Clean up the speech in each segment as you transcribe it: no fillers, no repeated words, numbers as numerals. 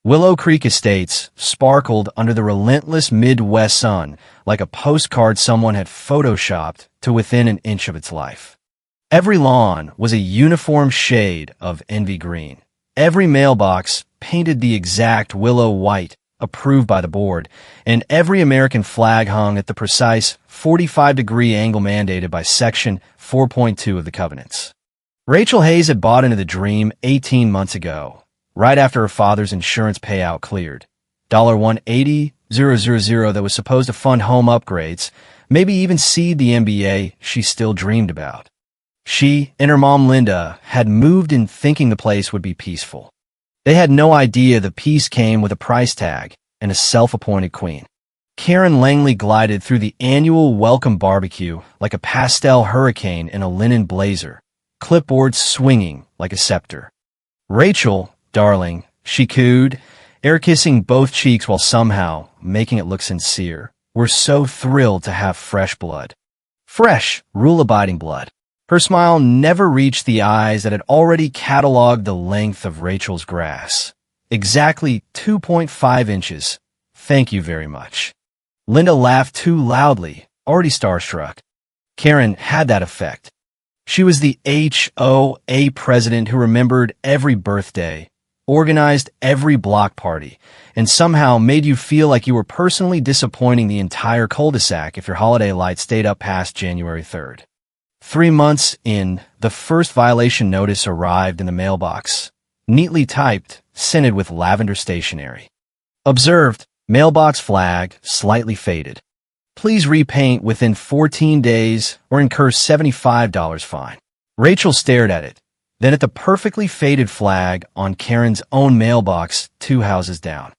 Willow Creek Estates sparkled under the relentless Midwest sun like a postcard someone had photoshopped to within an inch of its life. Every lawn was a uniform shade of envy green. Every mailbox painted the exact willow white approved by the board, and every American flag hung at the precise 45-degree angle mandated by Section 4.2 of the Covenants. Rachel Hayes had bought into the dream 18 months ago, right after her father's insurance payout cleared. $180,000 that was supposed to fund home upgrades, maybe even seed the MBA she still dreamed about. She and her mom Linda had moved in thinking the place would be peaceful. They had no idea the peace came with a price tag and a self-appointed queen. Karen Langley glided through the annual welcome barbecue like a pastel hurricane in a linen blazer, clipboard swinging like a scepter. Rachel, darling, she cooed, air-kissing both cheeks while somehow making it look sincere. We're so thrilled to have fresh blood. Fresh, rule-abiding blood. Her smile never reached the eyes that had already cataloged the length of Rachel's grass. Exactly 2.5 inches. Thank you very much. Linda laughed too loudly, already starstruck. Karen had that effect. She was the HOA president who remembered every birthday, organized every block party, and somehow made you feel like you were personally disappointing the entire cul-de-sac if your holiday light stayed up past January 3rd. 3 months in, the first violation notice arrived in the mailbox, neatly typed, scented with lavender stationery. Observed, mailbox flag, slightly faded. Please repaint within 14 days or incur $75 fine. Rachel stared at it, then at the perfectly faded flag on Karen's own mailbox 2 houses down.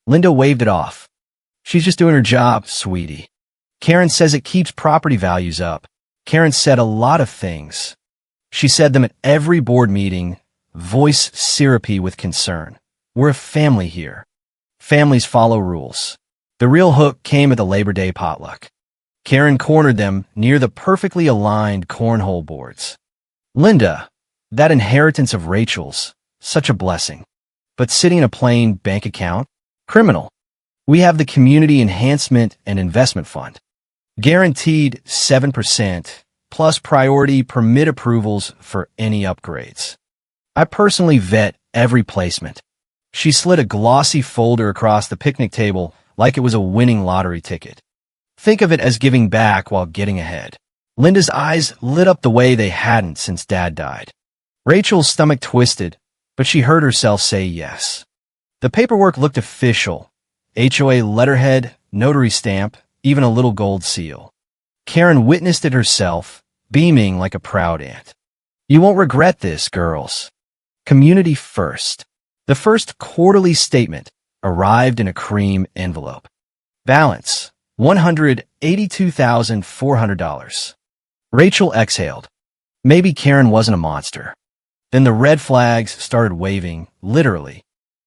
Linda waved it off. She's just doing her job, sweetie. Karen says it keeps property values up. Karen said a lot of things. She said them at every board meeting, voice syrupy with concern. We're a family here. Families follow rules. The real hook came at the Labor Day potluck. Karen cornered them near the perfectly aligned cornhole boards. Linda, that inheritance of Rachel's, such a blessing. But sitting in a plain bank account? Criminal. We have the Community Enhancement and Investment Fund. Guaranteed 7%, plus priority permit approvals for any upgrades. I personally vet every placement. She slid a glossy folder across the picnic table like it was a winning lottery ticket. Think of it as giving back while getting ahead. Linda's eyes lit up the way they hadn't since Dad died. Rachel's stomach twisted, but she heard herself say yes. The paperwork looked official. HOA letterhead, notary stamp, even a little gold seal. Karen witnessed it herself, beaming like a proud aunt. You won't regret this, girls. Community first. The first quarterly statement arrived in a cream envelope. Balance, $182,400. Rachel exhaled. Maybe Karen wasn't a monster. Then the red flags started waving, literally.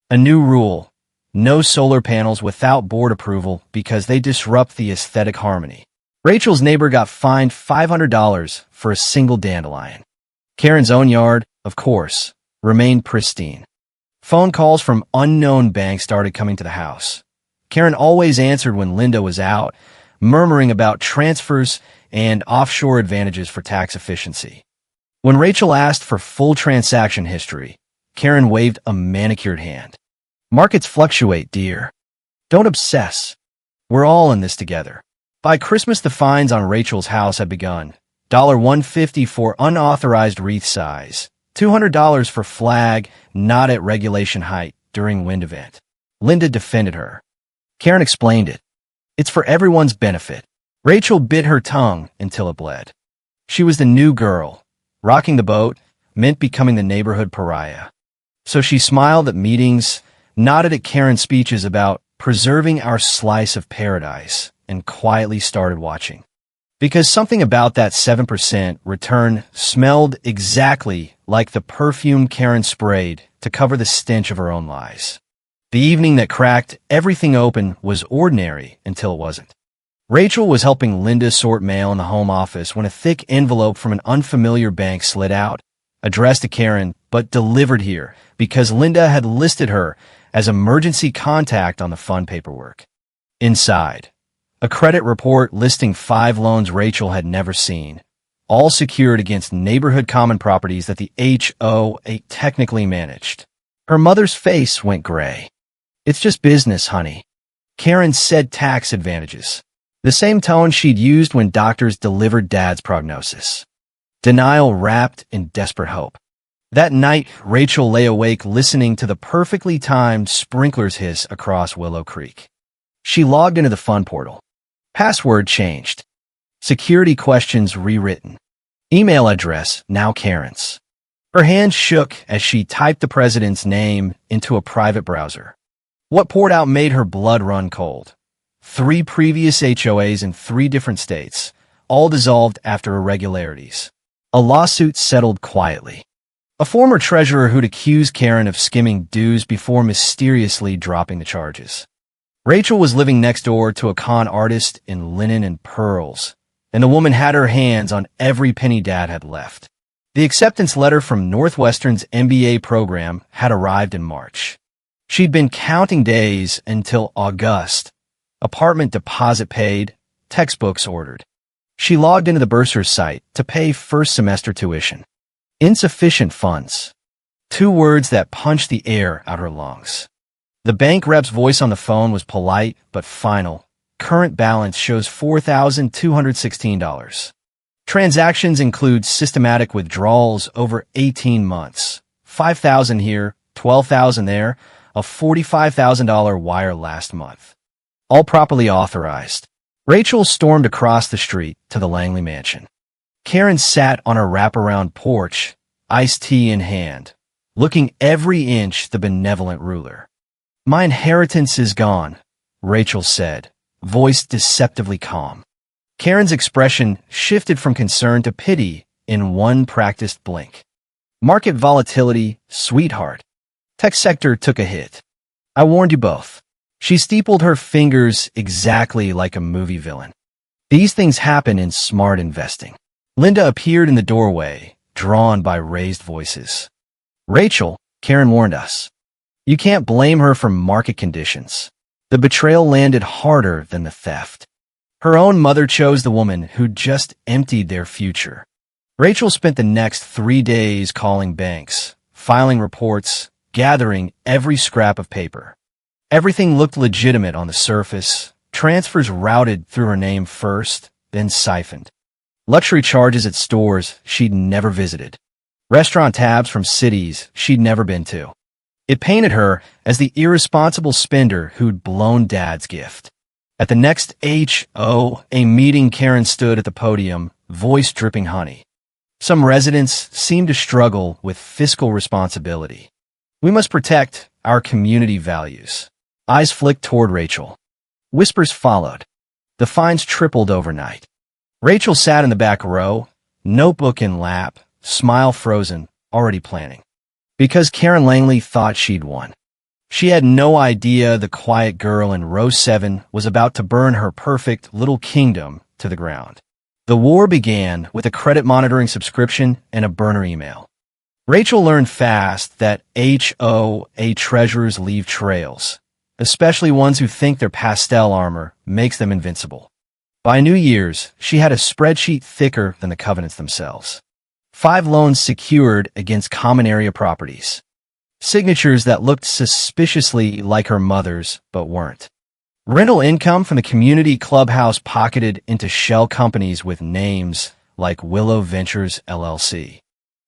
A new rule. No solar panels without board approval because they disrupt the aesthetic harmony. Rachel's neighbor got fined $500 for a single dandelion. Karen's own yard, of course, remained pristine. Phone calls from unknown banks started coming to the house. Karen always answered when Linda was out, murmuring about transfers and offshore advantages for tax efficiency. When Rachel asked for full transaction history, Karen waved a manicured hand. Markets fluctuate, dear. Don't obsess. We're all in this together. By Christmas, the fines on Rachel's house had begun. $150 for unauthorized wreath size. $200 for flag not at regulation height during wind event. Linda defended her. Karen explained it. It's for everyone's benefit. Rachel bit her tongue until it bled. She was the new girl. Rocking the boat meant becoming the neighborhood pariah. So she smiled at meetings, nodded at Karen's speeches about preserving our slice of paradise, and quietly started watching. Because something about that 7% return smelled exactly like the perfume Karen sprayed to cover the stench of her own lies. The evening that cracked everything open was ordinary until it wasn't. Rachel was helping Linda sort mail in the home office when a thick envelope from an unfamiliar bank slid out, addressed to Karen, but delivered here because Linda had listed her as emergency contact on the fund paperwork. Inside, a credit report listing 5 loans Rachel had never seen, all secured against neighborhood common properties that the HOA technically managed. Her mother's face went gray. "It's just business, honey." Karen said tax advantages, the same tone she'd used when doctors delivered Dad's prognosis. Denial wrapped in desperate hope. That night, Rachel lay awake listening to the perfectly timed sprinklers hiss across Willow Creek. She logged into the fund portal. Password changed. Security questions rewritten. Email address now Karen's. Her hand shook as she typed the president's name into a private browser. What poured out made her blood run cold. 3 previous HOAs in 3 different states, all dissolved after irregularities. A lawsuit settled quietly. A former treasurer who'd accused Karen of skimming dues before mysteriously dropping the charges. Rachel was living next door to a con artist in linen and pearls, and the woman had her hands on every penny Dad had left. The acceptance letter from Northwestern's MBA program had arrived in March. She'd been counting days until August. Apartment deposit paid, textbooks ordered. She logged into the bursar's site to pay first semester tuition. Insufficient funds. 2 words that punched the air out her lungs. The bank rep's voice on the phone was polite but final. Current balance shows $4,216. Transactions include systematic withdrawals over 18 months. $5,000 here, $12,000 there, a $45,000 wire last month. All properly authorized. Rachel stormed across the street to the Langley mansion. Karen sat on her wraparound porch, iced tea in hand, looking every inch the benevolent ruler. "My inheritance is gone," Rachel said, voice deceptively calm. Karen's expression shifted from concern to pity in one practiced blink. "Market volatility, sweetheart. Tech sector took a hit. I warned you both." She steepled her fingers exactly like a movie villain. "These things happen in smart investing." Linda appeared in the doorway, drawn by raised voices. "Rachel," Karen warned us. "You can't blame her for market conditions. The betrayal landed harder than the theft. Her own mother chose the woman who'd just emptied their future." Rachel spent the next 3 days calling banks, filing reports, gathering every scrap of paper. Everything looked legitimate on the surface. Transfers routed through her name first, then siphoned. Luxury charges at stores she'd never visited. Restaurant tabs from cities she'd never been to. It painted her as the irresponsible spender who'd blown Dad's gift. At the next HOA meeting, Karen stood at the podium, voice dripping honey. Some residents seemed to struggle with fiscal responsibility. "We must protect our community values." Eyes flicked toward Rachel. Whispers followed. The fines tripled overnight. Rachel sat in the back row, notebook in lap, smile frozen, already planning. Because Karen Langley thought she'd won. She had no idea the quiet girl in row 7 was about to burn her perfect little kingdom to the ground. The war began with a credit monitoring subscription and a burner email. Rachel learned fast that HOA treasurers leave trails, especially ones who think their pastel armor makes them invincible. By New Year's, she had a spreadsheet thicker than the covenants themselves. 5 loans secured against common area properties. Signatures that looked suspiciously like her mother's, but weren't. Rental income from the community clubhouse pocketed into shell companies with names like Willow Ventures LLC.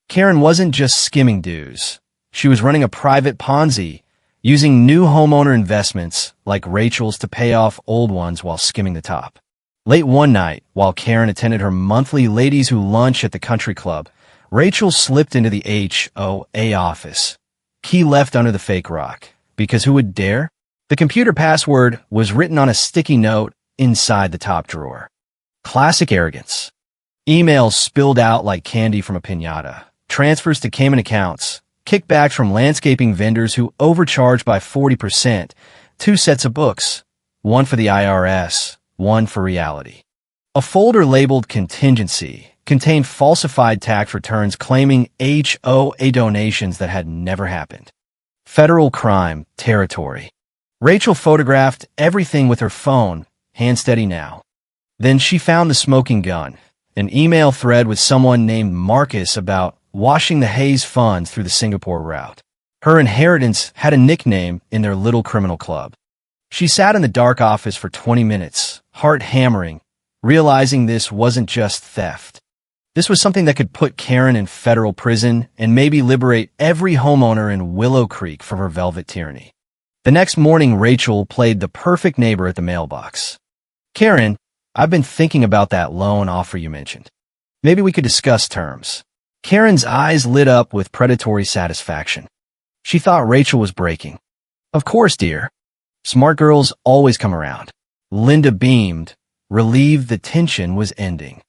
Karen wasn't just skimming dues. She was running a private Ponzi, using new homeowner investments like Rachel's to pay off old ones while skimming the top. Late one night, while Karen attended her monthly ladies who lunch at the country club, Rachel slipped into the HOA office. Key left under the fake rock, because who would dare? The computer password was written on a sticky note inside the top drawer. Classic arrogance. Emails spilled out like candy from a piñata. Transfers to Cayman accounts. Kickbacks from landscaping vendors who overcharged by 40%. 2 sets of books. One for the IRS, one for reality. A folder labeled contingency contained falsified tax returns claiming HOA donations that had never happened. Federal crime territory. Rachel photographed everything with her phone, hand steady now. Then she found the smoking gun, an email thread with someone named Marcus about washing the Hayes funds through the Singapore route. Her inheritance had a nickname in their little criminal club. She sat in the dark office for 20 minutes, heart hammering, realizing this wasn't just theft. This was something that could put Karen in federal prison and maybe liberate every homeowner in Willow Creek from her velvet tyranny. The next morning, Rachel played the perfect neighbor at the mailbox. "Karen, I've been thinking about that loan offer you mentioned. Maybe we could discuss terms." Karen's eyes lit up with predatory satisfaction. She thought Rachel was breaking. "Of course, dear. Smart girls always come around." Linda beamed, relieved the tension was ending.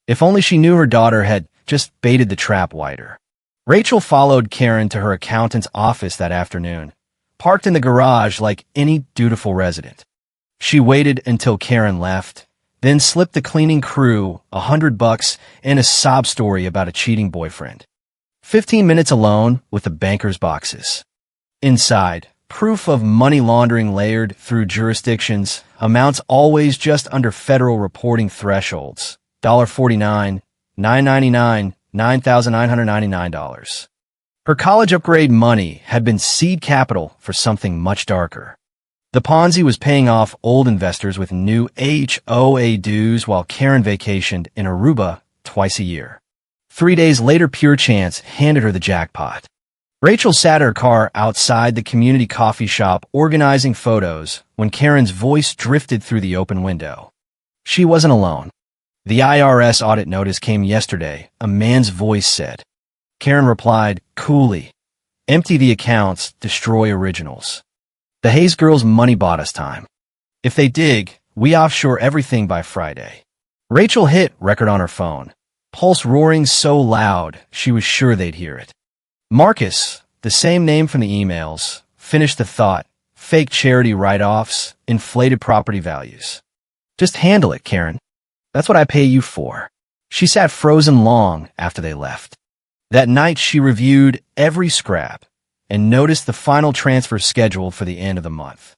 If only she knew her daughter had just baited the trap wider. Rachel followed Karen to her accountant's office that afternoon, parked in the garage like any dutiful resident. She waited until Karen left, then slipped the cleaning crew $100 and a sob story about a cheating boyfriend. 15 minutes alone with the banker's boxes. Inside, proof of money laundering layered through jurisdictions, amounts always just under federal reporting thresholds. $1.49, $9.99, $9,999. Her college upgrade money had been seed capital for something much darker. The Ponzi was paying off old investors with new HOA dues while Karen vacationed in Aruba twice a year. 3 days later, pure chance handed her the jackpot. Rachel sat her car outside the community coffee shop organizing photos when Karen's voice drifted through the open window. She wasn't alone. "The IRS audit notice came yesterday," a man's voice said. Karen replied coolly, "Empty the accounts, destroy originals. The Hayes girls' money bought us time. If they dig, we offshore everything by Friday." Rachel hit record on her phone, pulse roaring so loud she was sure they'd hear it. Marcus, the same name from the emails, finished the thought, fake charity write-offs, inflated property values. "Just handle it, Karen. That's what I pay you for." She sat frozen long after they left. That night she reviewed every scrap and noticed the final transfer scheduled for the end of the month.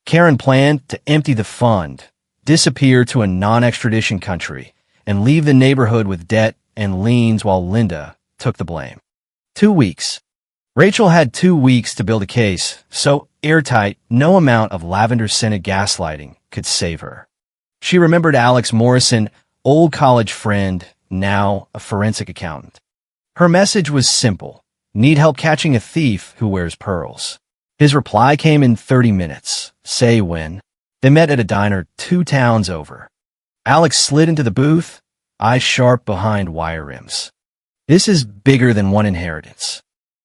Karen planned to empty the fund, disappear to a non-extradition country, and leave the neighborhood with debt and liens while Linda took the blame. 2 weeks. Rachel had 2 weeks to build a case, so airtight no amount of lavender-scented gaslighting could save her. She remembered Alex Morrison, old college friend, now a forensic accountant. Her message was simple: need help catching a thief who wears pearls. His reply came in 30 minutes. Say when. They met at a diner 2 towns over. Alex slid into the booth, eyes sharp behind wire rims. "This is bigger than one inheritance.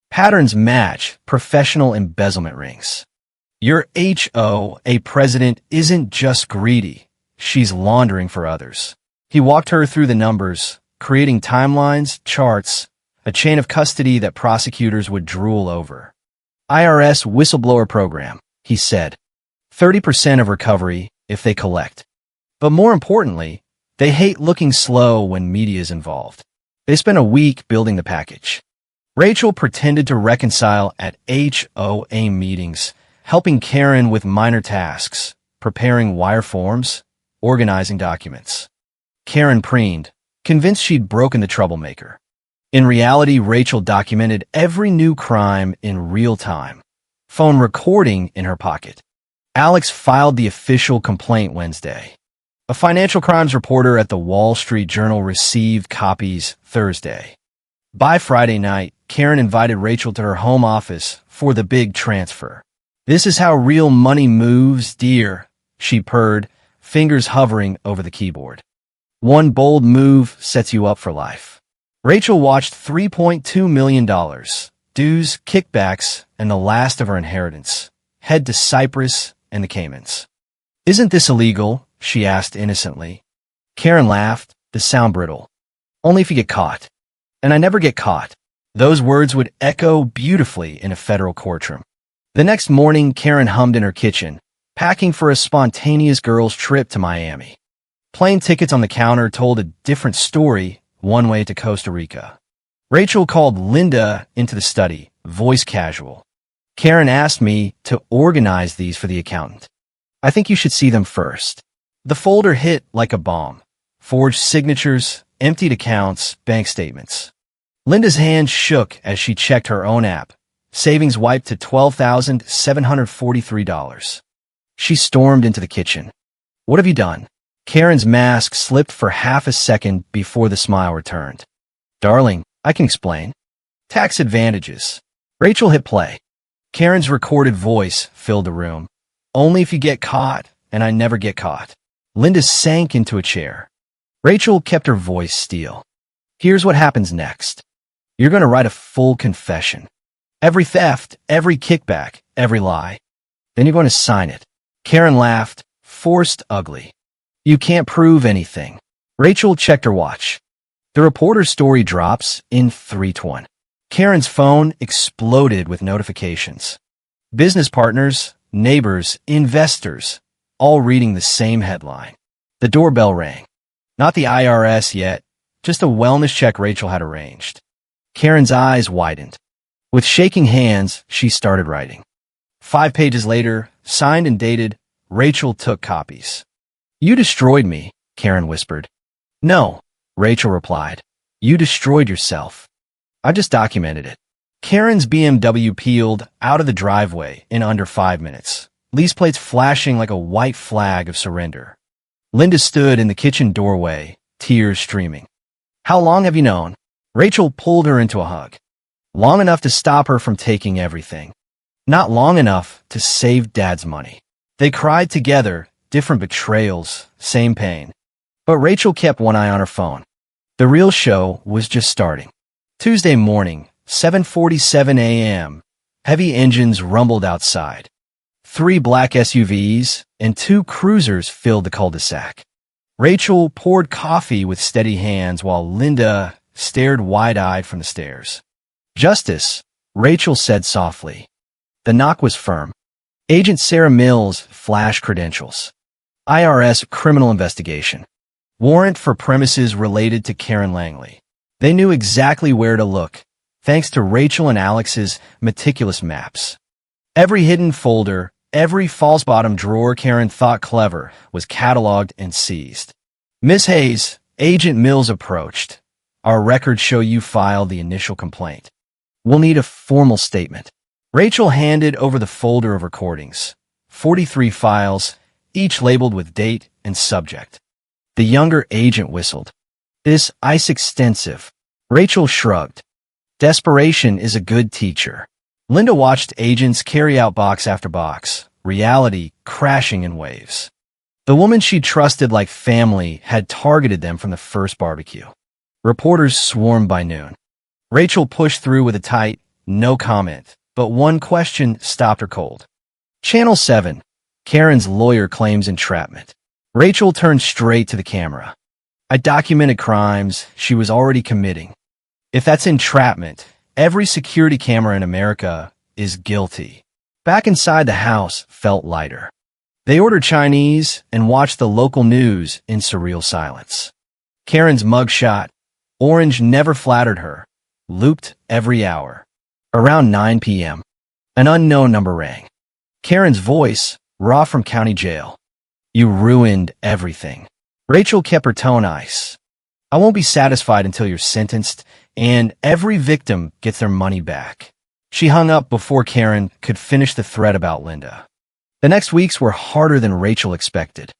Patterns match professional embezzlement rings. Your HOA president isn't just greedy. She's laundering for others." He walked her through the numbers, creating timelines, charts, a chain of custody that prosecutors would drool over. "IRS whistleblower program," he said. 30% of recovery if they collect. But more importantly, they hate looking slow when media is involved. They spent a week building the package. Rachel pretended to reconcile at HOA meetings, helping Karen with minor tasks, preparing wire forms, organizing documents. Karen preened, convinced she'd broken the troublemaker. In reality, Rachel documented every new crime in real time, phone recording in her pocket. Alex filed the official complaint Wednesday. A financial crimes reporter at the Wall Street Journal received copies Thursday. By Friday night, Karen invited Rachel to her home office for the big transfer. "This is how real money moves, dear," she purred, fingers hovering over the keyboard. "One bold move sets you up for life." Rachel watched $3.2 million, dues, kickbacks, and the last of her inheritance, head to Cyprus and the Caymans. "Isn't this illegal?" she asked innocently. Karen laughed, the sound brittle. "Only if you get caught." "And I never get caught." Those words would echo beautifully in a federal courtroom. The next morning, Karen hummed in her kitchen, packing for a spontaneous girls' trip to Miami. Plane tickets on the counter told a different story, one way to Costa Rica. Rachel called Linda into the study, voice casual. Karen asked me to organize these for the accountant. I think you should see them first. The folder hit like a bomb. Forged signatures, emptied accounts, bank statements. Linda's hand shook as she checked her own app. Savings wiped to $12,743. She stormed into the kitchen. What have you done? Karen's mask slipped for half a second before the smile returned. Darling, I can explain. Tax advantages. Rachel hit play. Karen's recorded voice filled the room. Only if you get caught, and I never get caught. Linda sank into a chair. Rachel kept her voice still. Here's what happens next. You're going to write a full confession. Every theft, every kickback, every lie. Then you're going to sign it. Karen laughed, forced ugly. You can't prove anything. Rachel checked her watch. The reporter's story drops in 3:20. Karen's phone exploded with notifications. Business partners, neighbors, investors, all reading the same headline. The doorbell rang. Not the IRS yet, just a wellness check Rachel had arranged. Karen's eyes widened. With shaking hands, she started writing. 5 pages later, signed and dated, Rachel took copies. You destroyed me, Karen whispered. No, Rachel replied. You destroyed yourself. I just documented it. Karen's BMW peeled out of the driveway in under 5 minutes, lease plates flashing like a white flag of surrender. Linda stood in the kitchen doorway, tears streaming. How long have you known? Rachel pulled her into a hug. Long enough to stop her from taking everything. Not long enough to save Dad's money. They cried together, different betrayals, same pain. But Rachel kept one eye on her phone. The real show was just starting. Tuesday morning, 7:47 a.m., heavy engines rumbled outside. 3 black SUVs and 2 cruisers filled the cul-de-sac. Rachel poured coffee with steady hands while Linda stared wide-eyed from the stairs. Justice, Rachel said softly. The knock was firm. Agent Sarah Mills flashed credentials. IRS criminal investigation. Warrant for premises related to Karen Langley. They knew exactly where to look, thanks to Rachel and Alex's meticulous maps. Every hidden folder, every false bottom drawer Karen thought clever was cataloged and seized. Miss Hayes, Agent Mills approached. Our records show you filed the initial complaint. We'll need a formal statement. Rachel handed over the folder of recordings. 43 files, each labeled with date and subject. The younger agent whistled. This ice extensive. Rachel shrugged. Desperation is a good teacher. Linda watched agents carry out box after box, reality crashing in waves. The woman she trusted like family had targeted them from the first barbecue. Reporters swarmed by noon. Rachel pushed through with a tight, no comment, but one question stopped her cold. Channel 7. Karen's lawyer claims entrapment. Rachel turned straight to the camera. I documented crimes she was already committing. If that's entrapment, every security camera in America is guilty. Back inside the house felt lighter. They ordered Chinese and watched the local news in surreal silence. Karen's mugshot, orange never flattered her, looped every hour. Around 9 p.m., an unknown number rang. Karen's voice, raw from county jail. You ruined everything. Rachel kept her tone ice. I won't be satisfied until you're sentenced, and every victim gets their money back. She hung up before Karen could finish the thread about Linda. The next weeks were harder than Rachel expected.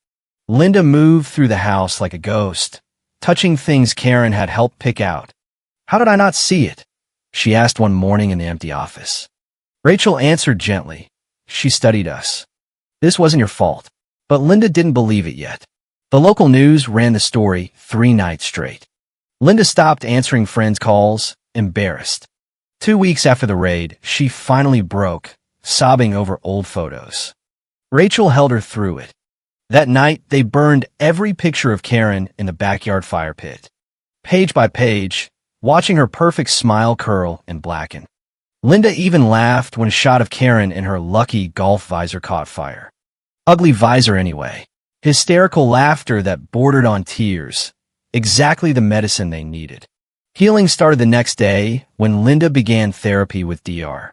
Linda moved through the house like a ghost, touching things Karen had helped pick out. How did I not see it? She asked one morning in the empty office. Rachel answered gently. She studied us. This wasn't your fault. But Linda didn't believe it yet. The local news ran the story 3 nights straight. Linda stopped answering friends' calls, embarrassed. 2 weeks after the raid, she finally broke, sobbing over old photos. Rachel held her through it. That night, they burned every picture of Karen in the backyard fire pit. Page by page, watching her perfect smile curl and blacken. Linda even laughed when a shot of Karen in her lucky golf visor caught fire. Ugly visor anyway. Hysterical laughter that bordered on tears. Exactly the medicine they needed. Healing started the next day when Linda began therapy with Dr.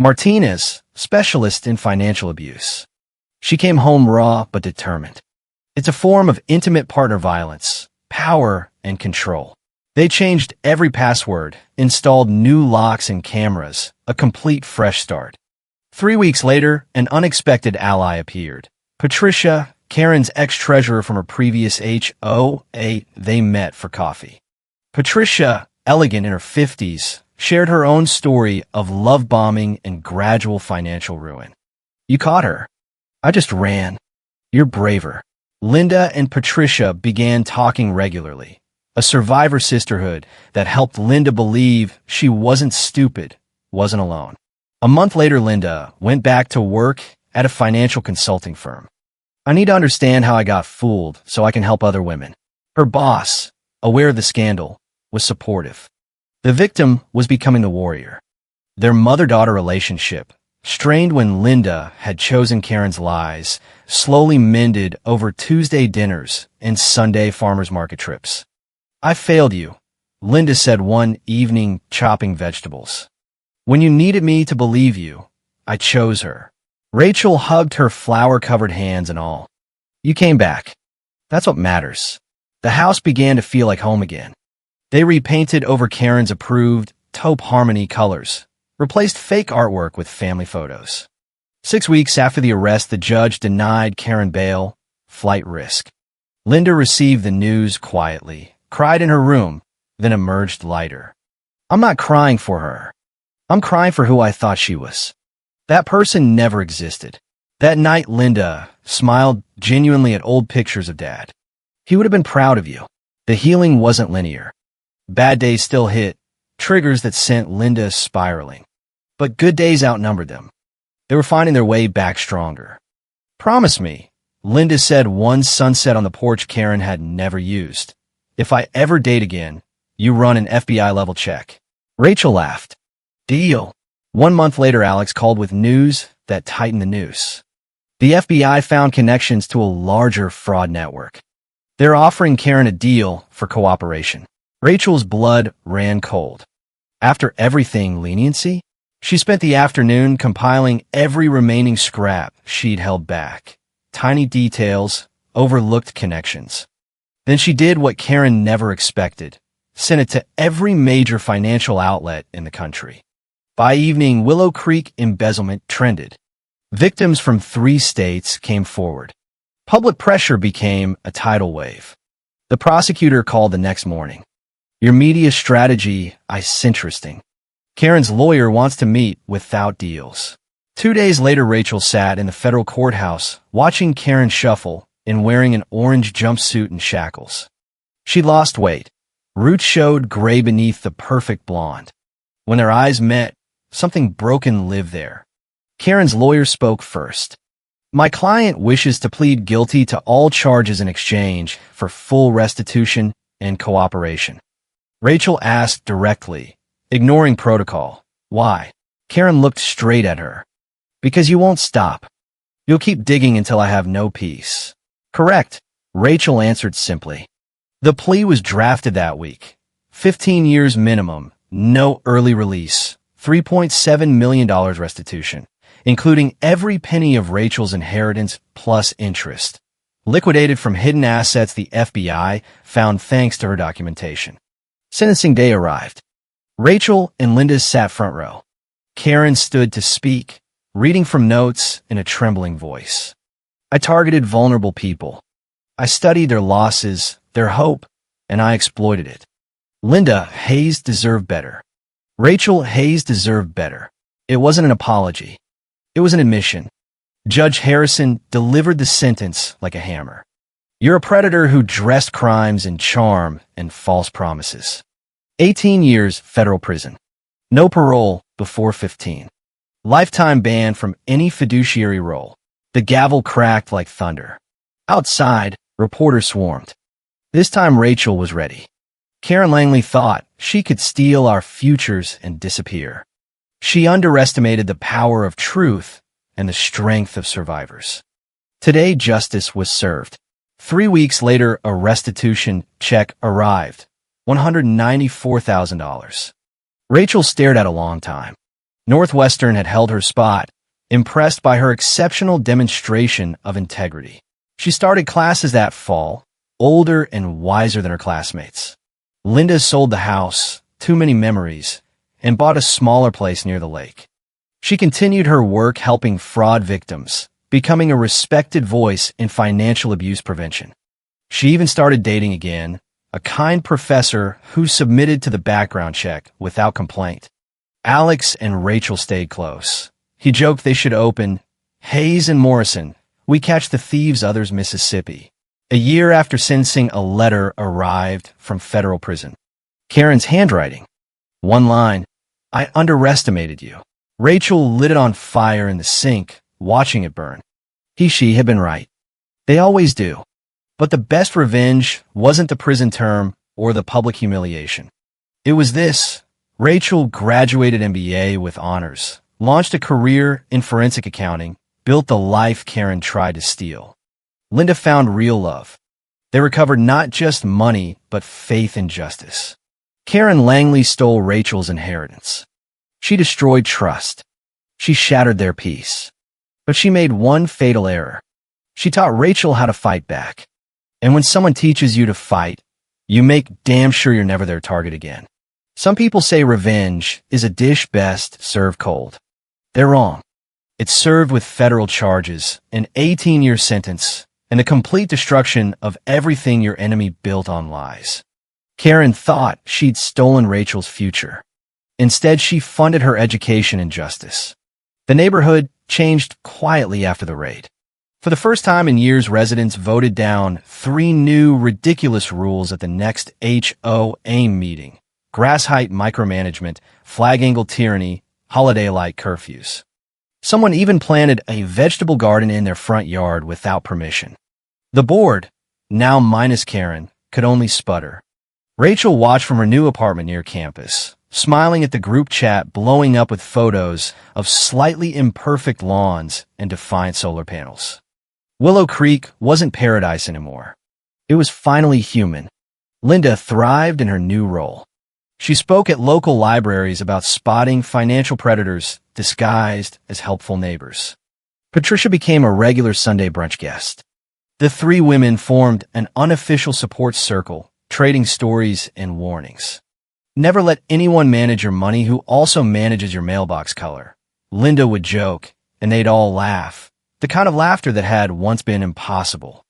Martinez, specialist in financial abuse. She came home raw but determined. It's a form of intimate partner violence, power, and control. They changed every password, installed new locks and cameras, a complete fresh start. 3 weeks later, an unexpected ally appeared. Patricia, Karen's ex-treasurer from her previous HOA, they met for coffee. Patricia, elegant in her 50s, shared her own story of love bombing and gradual financial ruin. You caught her. I just ran. You're braver. Linda and Patricia began talking regularly, a survivor sisterhood that helped Linda believe she wasn't stupid, wasn't alone. A month later, Linda went back to work at a financial consulting firm. I need to understand how I got fooled so I can help other women. Her boss, aware of the scandal, was supportive. The victim was becoming the warrior. Their mother-daughter relationship, strained when Linda had chosen Karen's lies, slowly mended over Tuesday dinners and Sunday farmers market trips. I failed you, Linda said one evening chopping vegetables. When you needed me to believe you, I chose her. Rachel hugged her flour-covered hands and all. You came back. That's what matters. The house began to feel like home again. They repainted over Karen's approved taupe harmony colors, replaced fake artwork with family photos. 6 weeks after the arrest, the judge denied Karen bail, flight risk. Linda received the news quietly, cried in her room, then emerged lighter. I'm not crying for her. I'm crying for who I thought she was. That person never existed. That night, Linda smiled genuinely at old pictures of Dad. He would have been proud of you. The healing wasn't linear. Bad days still hit, triggers that sent Linda spiraling. But good days outnumbered them. They were finding their way back stronger. Promise me, Linda said one sunset on the porch Karen had never used. If I ever date again, you run an FBI-level check. Rachel laughed. Deal. 1 month later, Alex called with news that tightened the noose. The FBI found connections to a larger fraud network. They're offering Karen a deal for cooperation. Rachel's blood ran cold. After everything leniency, she spent the afternoon compiling every remaining scrap she'd held back. Tiny details, overlooked connections. Then she did what Karen never expected, sent it to every major financial outlet in the country. By evening, Willow Creek embezzlement trended. Victims from 3 states came forward. Public pressure became a tidal wave. The prosecutor called the next morning. Your media strategy is interesting. Karen's lawyer wants to meet without deals. 2 days later, Rachel sat in the federal courthouse watching Karen shuffle in wearing an orange jumpsuit and shackles. She lost weight. Roots showed gray beneath the perfect blonde. When their eyes met, something broken lived there. Karen's lawyer spoke first. My client wishes to plead guilty to all charges in exchange for full restitution and cooperation. Rachel asked directly, ignoring protocol. Why? Karen looked straight at her. Because you won't stop. You'll keep digging until I have no peace. Correct, Rachel answered simply. The plea was drafted that week. 15 years minimum, no early release, $3.7 million restitution, including every penny of Rachel's inheritance plus interest, liquidated from hidden assets the FBI found thanks to her documentation. Sentencing day arrived. Rachel and Linda sat front row. Karen stood to speak, reading from notes in a trembling voice. I targeted vulnerable people. I studied their losses, their hope, and I exploited it. Linda, Hayes deserved better. Rachel, Hayes deserved better. It wasn't an apology. It was an admission. Judge Harrison delivered the sentence like a hammer. You're a predator who dressed crimes in charm and false promises. 18 years federal prison. No parole before 15. Lifetime ban from any fiduciary role. The gavel cracked like thunder. Outside, reporters swarmed. This time Rachel was ready. Karen Langley thought she could steal our futures and disappear. She underestimated the power of truth and the strength of survivors. Today, justice was served. 3 weeks later, a restitution check arrived. $194,000. Rachel stared at a long time. Northwestern had held her spot, impressed by her exceptional demonstration of integrity. She started classes that fall, older and wiser than her classmates. Linda sold the house, too many memories, and bought a smaller place near the lake. She continued her work helping fraud victims, becoming a respected voice in financial abuse prevention. She even started dating again, a kind professor who submitted to the background check without complaint. Alex and Rachel stayed close. He joked they should open Hayes and Morrison, We Catch the Thieves, Others, Mississippi. A year after sentencing, a letter arrived from federal prison. Karen's handwriting. One line, I underestimated you. Rachel lit it on fire in the sink, watching it burn. She had been right. They always do. But the best revenge wasn't the prison term or the public humiliation. It was this. Rachel graduated MBA with honors, launched a career in forensic accounting, built the life Karen tried to steal. Linda found real love. They recovered not just money, but faith and justice. Karen Langley stole Rachel's inheritance. She destroyed trust. She shattered their peace. But she made one fatal error. She taught Rachel how to fight back. And when someone teaches you to fight, you make damn sure you're never their target again. Some people say revenge is a dish best served cold. They're wrong. It's served with federal charges, an 18-year sentence, and the complete destruction of everything your enemy built on lies. Karen thought she'd stolen Rachel's future. Instead, she funded her education and justice. The neighborhood changed quietly after the raid. For the first time in years, residents voted down 3 new ridiculous rules at the next HOA meeting: grass height micromanagement, flag angle tyranny, holiday light curfews. Someone even planted a vegetable garden in their front yard without permission. The board, now minus Karen, could only sputter. Rachel watched from her new apartment near campus, smiling at the group chat blowing up with photos of slightly imperfect lawns and defiant solar panels. Willow Creek wasn't paradise anymore. It was finally human. Linda thrived in her new role. She spoke at local libraries about spotting financial predators disguised as helpful neighbors. Patricia became a regular Sunday brunch guest. The 3 women formed an unofficial support circle, trading stories and warnings. Never let anyone manage your money who also manages your mailbox color. Linda would joke, and they'd all laugh. The kind of laughter that had once been impossible.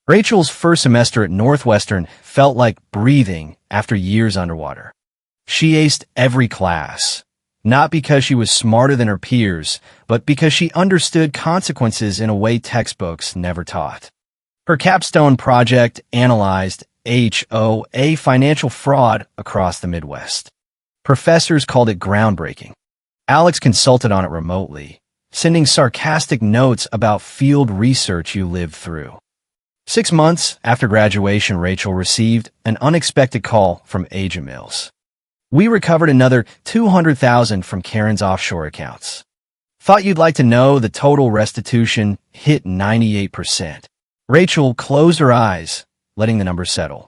Rachel's first semester at Northwestern felt like breathing after years underwater. She aced every class, not because she was smarter than her peers, but because she understood consequences in a way textbooks never taught. Her capstone project analyzed HOA financial fraud across the Midwest. Professors called it groundbreaking. Alex consulted on it remotely, sending sarcastic notes about field research you lived through. 6 months after graduation, Rachel received an unexpected call from agent Mills. We recovered another $200,000 from Karen's offshore accounts. Thought you'd like to know the total restitution hit 98%. Rachel closed her eyes, letting the number settle.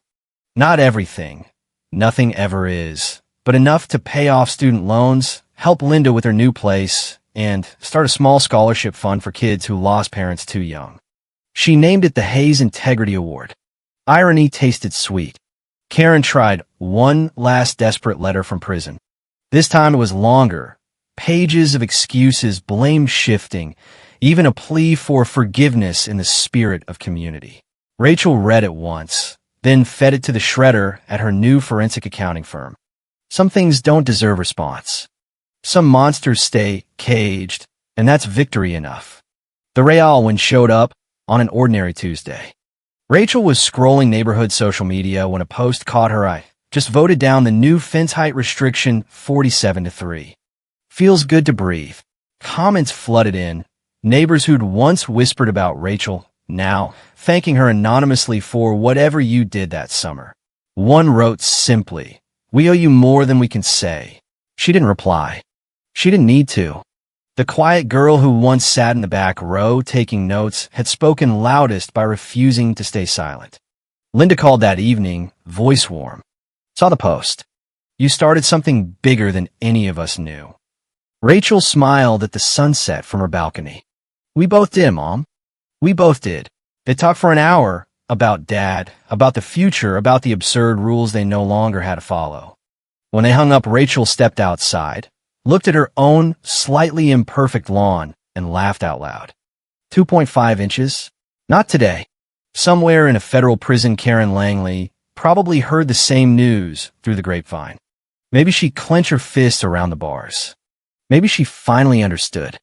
Not everything. Nothing ever is. But enough to pay off student loans, help Linda with her new place, and start a small scholarship fund for kids who lost parents too young. She named it the Hayes Integrity Award. Irony tasted sweet. Karen tried one last desperate letter from prison. This time it was longer. Pages of excuses, blame shifting, even a plea for forgiveness in the spirit of community. Rachel read it once, then fed it to the shredder at her new forensic accounting firm. Some things don't deserve response. Some monsters stay caged, and that's victory enough. The Real one showed up on an ordinary Tuesday. Rachel was scrolling neighborhood social media when a post caught her eye. Just voted down the new fence height restriction 47-3. Feels good to breathe. Comments flooded in. Neighbors who'd once whispered about Rachel, now thanking her anonymously for whatever you did that summer. One wrote simply, "We owe you more than we can say." She didn't reply. She didn't need to. The quiet girl who once sat in the back row taking notes had spoken loudest by refusing to stay silent. Linda called that evening, voice warm. Saw the post. You started something bigger than any of us knew. Rachel smiled at the sunset from her balcony. We both did, Mom. We both did. They talked for an hour about Dad, about the future, about the absurd rules they no longer had to follow. When they hung up, Rachel stepped outside, looked at her own slightly imperfect lawn, and laughed out loud. 2.5 inches? Not today. Somewhere in a federal prison, Karen Langley probably heard the same news through the grapevine. Maybe she clenched her fists around the bars. Maybe she finally understood.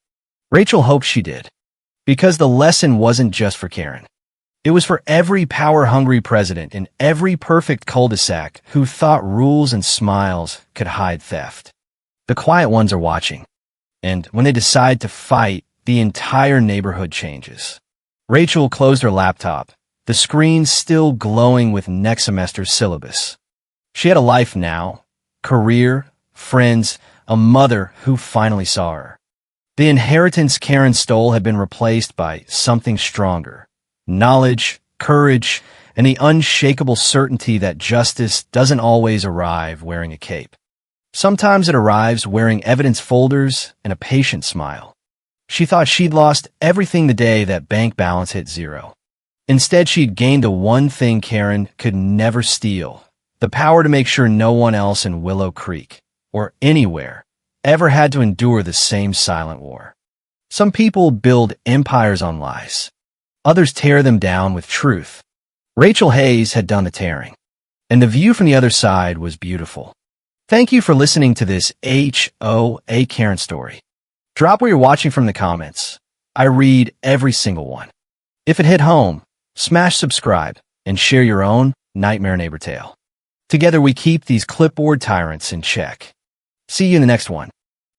Rachel hoped she did. Because the lesson wasn't just for Karen. It was for every power-hungry president in every perfect cul-de-sac who thought rules and smiles could hide theft. The quiet ones are watching. And when they decide to fight, the entire neighborhood changes. Rachel closed her laptop, the screen still glowing with next semester's syllabus. She had a life now, career, friends, a mother who finally saw her. The inheritance Karen stole had been replaced by something stronger. Knowledge, courage, and the unshakable certainty that justice doesn't always arrive wearing a cape. Sometimes it arrives wearing evidence folders and a patient smile. She thought she'd lost everything the day that bank balance hit zero. Instead, she'd gained the one thing Karen could never steal, the power to make sure no one else in Willow Creek, or anywhere, ever had to endure the same silent war. Some people build empires on lies. Others tear them down with truth. Rachel Hayes had done the tearing, and the view from the other side was beautiful. Thank you for listening to this HOA Karen story. Drop where you're watching from the comments. I read every single one. If it hit home, smash subscribe and share your own nightmare neighbor tale. Together we keep these clipboard tyrants in check. See you in the next one.